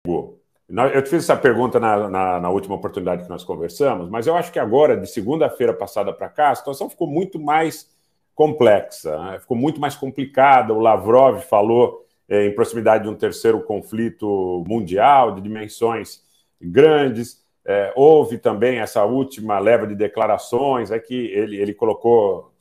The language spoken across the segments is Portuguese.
Eu te fiz essa pergunta na última oportunidade que nós conversamos, mas eu acho que agora, de segunda-feira passada para cá, a situação ficou muito mais complexa, né? Ficou muito mais complicada. O Lavrov falou em proximidade de um terceiro conflito mundial, de dimensões grandes. Houve também essa última leva de declarações, que ele colocou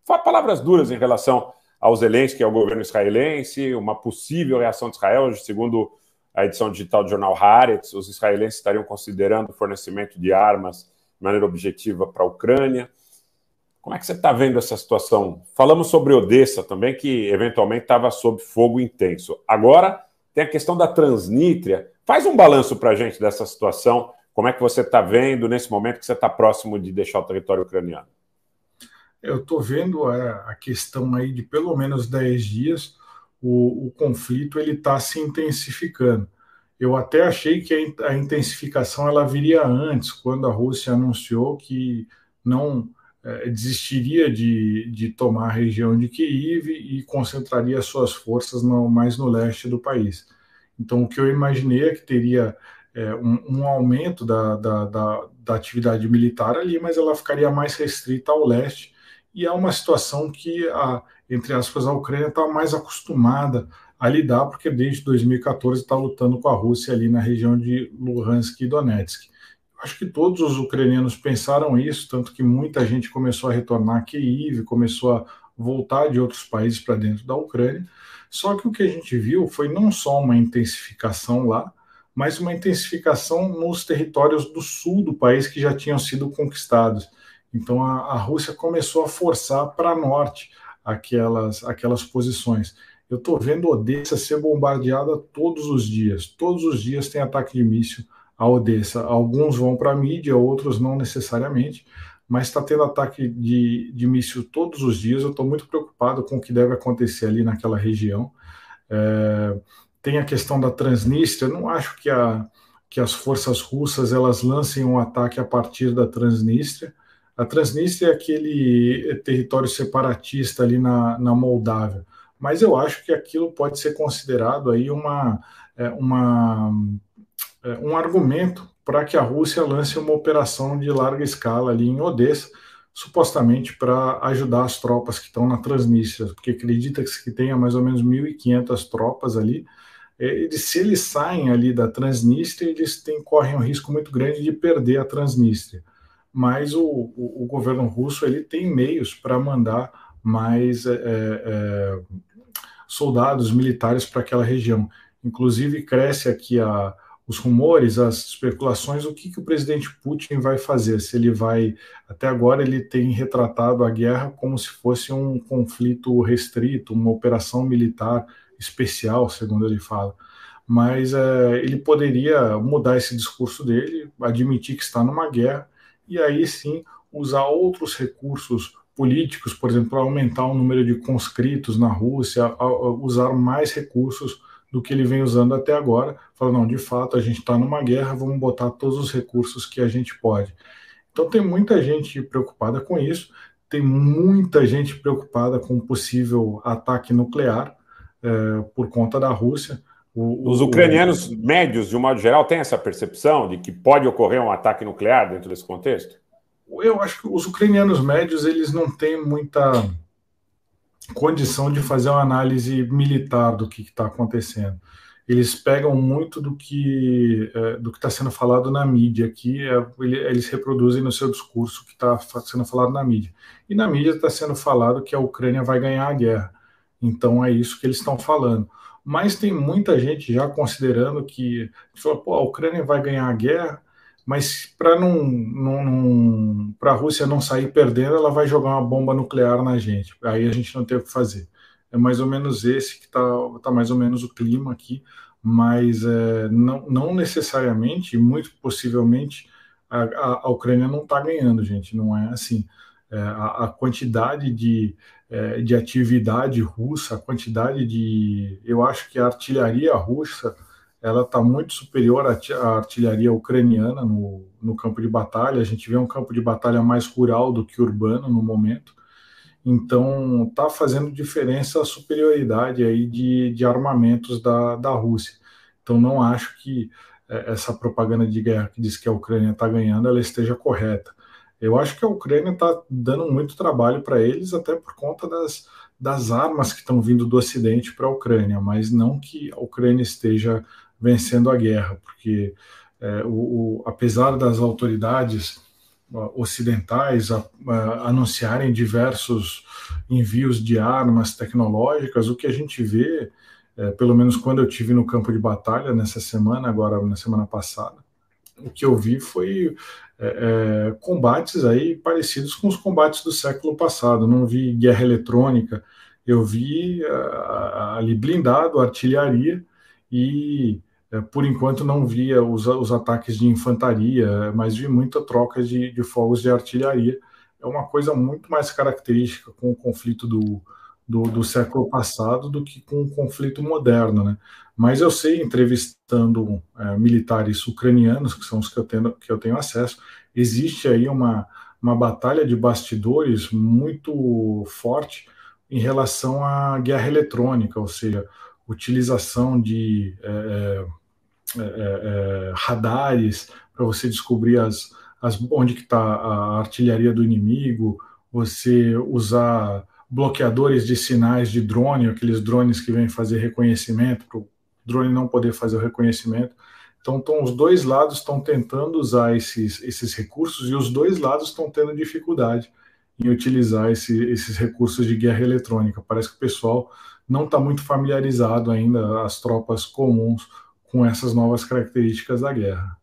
palavras duras em relação ao Zelensky, ao governo israelense, uma possível reação de Israel, segundo a edição digital do jornal Haaretz, os israelenses estariam considerando o fornecimento de armas de maneira objetiva para a Ucrânia. Como é que você está vendo essa situação? Falamos sobre Odessa também, que eventualmente estava sob fogo intenso. Agora tem a questão da Transnistria. Faz um balanço para a gente dessa situação. Como é que você está vendo nesse momento que você está próximo de deixar o território ucraniano? Eu estou vendo a questão aí de pelo menos 10 dias, o conflito ele está se intensificando. Eu até achei que a intensificação ela viria antes, quando a Rússia anunciou que não desistiria de tomar a região de Kiev e concentraria suas forças mais no leste do país. Então, o que eu imaginei é que teria um aumento da atividade militar ali, mas ela ficaria mais restrita ao leste, e é uma situação que, entre aspas, a Ucrânia está mais acostumada a lidar, porque desde 2014 está lutando com a Rússia ali na região de Luhansk e Donetsk. Acho que todos os ucranianos pensaram isso, tanto que muita gente começou a retornar a Kiev, começou a voltar de outros países para dentro da Ucrânia. Só que o que a gente viu foi não só uma intensificação lá, mas uma intensificação nos territórios do sul do país que já tinham sido conquistados. Então a Rússia começou a forçar para norte aquelas posições. Eu estou vendo Odessa ser bombardeada todos os dias. Todos os dias tem ataque de míssil a Odessa. Alguns vão para a mídia, outros não necessariamente, mas está tendo ataque de míssil todos os dias. Eu estou muito preocupado com o que deve acontecer ali naquela região. Tem a questão da Transnistria. Eu não acho que as forças russas elas lancem um ataque a partir da Transnistria. A Transnistria é aquele território separatista ali na Moldávia, mas eu acho que aquilo pode ser considerado aí um argumento para que a Rússia lance uma operação de larga escala ali em Odessa, supostamente para ajudar as tropas que estão na Transnistria, porque acredita-se que tenha mais ou menos 1.500 tropas ali. Se eles saem ali da Transnistria, correm um risco muito grande de perder a Transnistria. Mas o governo russo ele tem meios para mandar mais soldados militares para aquela região. Inclusive, cresce aqui os rumores, as especulações, o que o presidente Putin vai fazer. Se ele vai... Até agora ele tem retratado a guerra como se fosse um conflito restrito, uma operação militar especial, segundo ele fala. Mas ele poderia mudar esse discurso dele, admitir que está numa guerra, e aí sim usar outros recursos políticos, por exemplo, para aumentar o número de conscritos na Rússia, usar mais recursos do que ele vem usando até agora. Fala, não, de fato, a gente está numa guerra, vamos botar todos os recursos que a gente pode. Então tem muita gente preocupada com isso, tem muita gente preocupada com um possível ataque nuclear por conta da Rússia. Os ucranianos médios, de um modo geral, têm essa percepção de que pode ocorrer um ataque nuclear dentro desse contexto? Eu acho que os ucranianos médios eles não têm muita condição de fazer uma análise militar do que está acontecendo. Eles pegam muito do que está sendo falado na mídia, eles reproduzem no seu discurso o que está sendo falado na mídia. E na mídia está sendo falado que a Ucrânia vai ganhar a guerra. Então é isso que eles estão falando. Mas tem muita gente já considerando que a Ucrânia vai ganhar a guerra, mas para a Rússia não sair perdendo, ela vai jogar uma bomba nuclear na gente. Aí a gente não tem o que fazer. É mais ou menos esse que está mais ou menos o clima aqui, mas não necessariamente, e muito possivelmente, a Ucrânia não está ganhando, gente. Não é assim. A quantidade de atividade russa, a quantidade de... Eu acho que a artilharia russa ela está muito superior à artilharia ucraniana no campo de batalha. A gente vê um campo de batalha mais rural do que urbano no momento. Então, está fazendo diferença a superioridade aí de armamentos da Rússia. Então, não acho que essa propaganda de guerra que diz que a Ucrânia está ganhando, ela esteja correta. Eu acho que a Ucrânia está dando muito trabalho para eles, até por conta das armas que estão vindo do Ocidente para a Ucrânia, mas não que a Ucrânia esteja vencendo a guerra, porque apesar das autoridades ocidentais anunciarem diversos envios de armas tecnológicas, o que a gente vê, pelo menos quando eu tive no campo de batalha nessa semana, agora na semana passada, o que eu vi foi combates aí parecidos com os combates do século passado. Não vi guerra eletrônica, eu vi ali blindado, artilharia e por enquanto não via os ataques de infantaria, mas vi muita troca de fogos de artilharia. É uma coisa muito mais característica com o conflito do século passado do que com o conflito moderno, né? Mas eu sei, entrevistando militares ucranianos, que são os que eu tenho acesso, existe aí uma batalha de bastidores muito forte em relação à guerra eletrônica, ou seja, utilização de radares para você descobrir onde que está a artilharia do inimigo, você usar bloqueadores de sinais de drone, aqueles drones que vêm fazer reconhecimento, para o drone não poder fazer o reconhecimento. Então, os dois lados estão tentando usar esses recursos e os dois lados estão tendo dificuldade em utilizar esses recursos de guerra eletrônica. Parece que o pessoal não está muito familiarizado ainda, as tropas comuns, com essas novas características da guerra.